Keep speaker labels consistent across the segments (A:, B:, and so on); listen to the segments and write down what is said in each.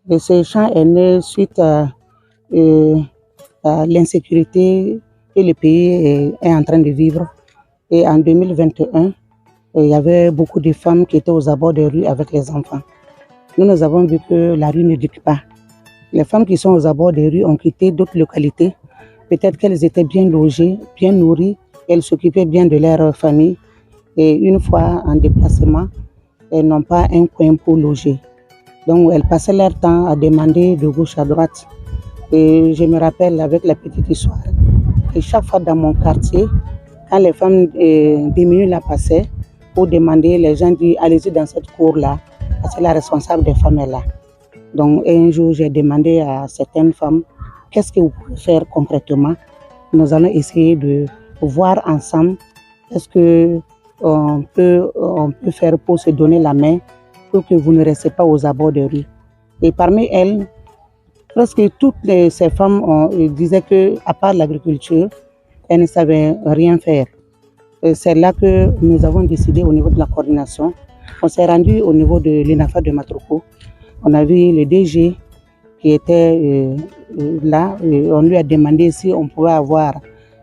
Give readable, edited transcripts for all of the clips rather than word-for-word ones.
A: Et ce chant est né suite à l'insécurité que le pays est en train de vivre. Et en 2021, il y avait beaucoup de femmes qui étaient aux abords des rues avec les enfants. Nous avons vu que la rue ne dicte pas. Les femmes qui sont aux abords des rues ont quitté d'autres localités. Peut-être qu'elles étaient bien logées, bien nourries, elles s'occupaient bien de leur famille. Et une fois en déplacement, elles n'ont pas un coin pour loger. Donc elles passaient leur temps à demander de gauche à droite. Et je me rappelle avec la petite histoire que chaque fois dans mon quartier, quand les femmes des minutes la passaient pour demander, les gens disent allez-y dans cette cour-là, parce que la responsable des femmes est là. Donc un jour, j'ai demandé à certaines femmes, qu'est-ce que vous pouvez faire concrètement? Nous allons essayer de voir ensemble, est-ce qu'on peut faire pour se donner la main pour que vous ne restez pas aux abords de rue. Et parmi elles, presque toutes ces femmes disaient qu'à part l'agriculture, elles ne savaient rien faire. C'est là que nous avons décidé au niveau de la coordination. On s'est rendu au niveau de l'INAFA de Matroko. On a vu le DG qui était là. On lui a demandé si on pouvait avoir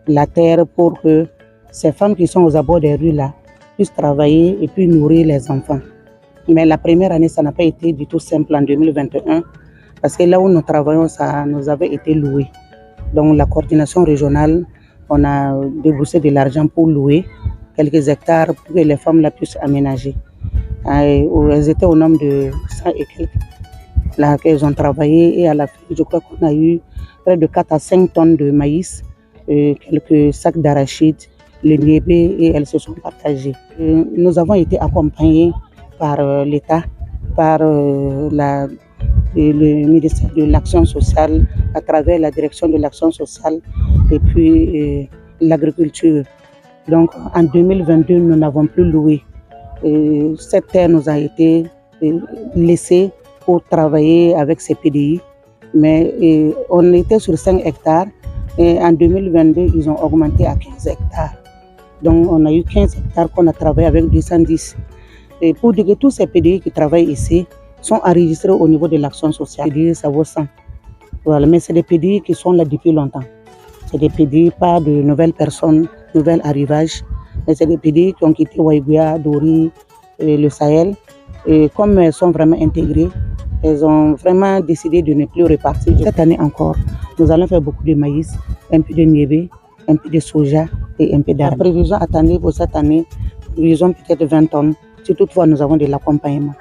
A: la terre pour que ces femmes qui sont aux abords des rues là puissent travailler et puis nourrir les enfants. Mais la première année, ça n'a pas été du tout simple en 2021 parce que là où nous travaillons, ça nous avait été loué. Donc la coordination régionale, on a déboursé de l'argent pour louer quelques hectares pour que les femmes la puissent aménager. Elles étaient au nombre de 100 et quelques. Là qu'elles ont travaillé et à la fin, je crois qu'on a eu près de 4 à 5 tonnes de maïs, quelques sacs d'arachides, le niébé et elles se sont partagées. Nous avons été accompagnés par l'État, par le ministère de l'Action sociale, à travers la direction de l'Action sociale et puis l'agriculture. Donc en 2022, nous n'avons plus loué. Cette terre nous a été laissée pour travailler avec ces PDI, mais on était sur 5 hectares et en 2022, ils ont augmenté à 15 hectares. Donc on a eu 15 hectares qu'on a travaillé avec 210. Et pour dire que tous ces PDI qui travaillent ici sont enregistrés au niveau de l'Action sociale. PDI, ça vaut 100. Voilà, mais c'est des PDI qui sont là depuis longtemps. C'est des PDI, pas de nouvelles personnes, nouvelles arrivages. Mais c'est des PDI qui ont quitté Waïguya, Dori, le Sahel. Et comme elles sont vraiment intégrées, elles ont vraiment décidé de ne plus repartir. Cette année encore, nous allons faire beaucoup de maïs, un peu de niébé, un peu de soja et un peu d'arbre. La prévision attendue pour cette année, prévision peut-être 20 tonnes. Si toutefois nous avons de l'accompagnement.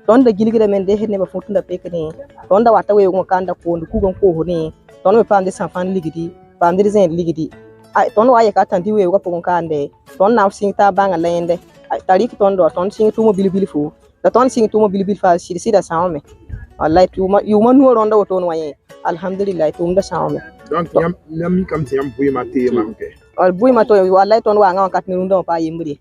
B: Ton da gilgire men de henne ba futunda pekene ton da wata weyo kanda ko ndu gon ko hone ton me pande san fan ligidi pande zen ligidi ay ton waye ka tan di weyo ko gon kande ton na sing ta banga lende ay tariki ton do ton sing tumo bilbil fu da ton sing tumo bilbil fa sida sawme wallahi yuma no ronda woto no waye alhamdulillah tum da sawme
C: donc yam mi kam ti yam buy ma te manke
B: al buy ma to wallahi ton wa nga kat ni ndo pa yimri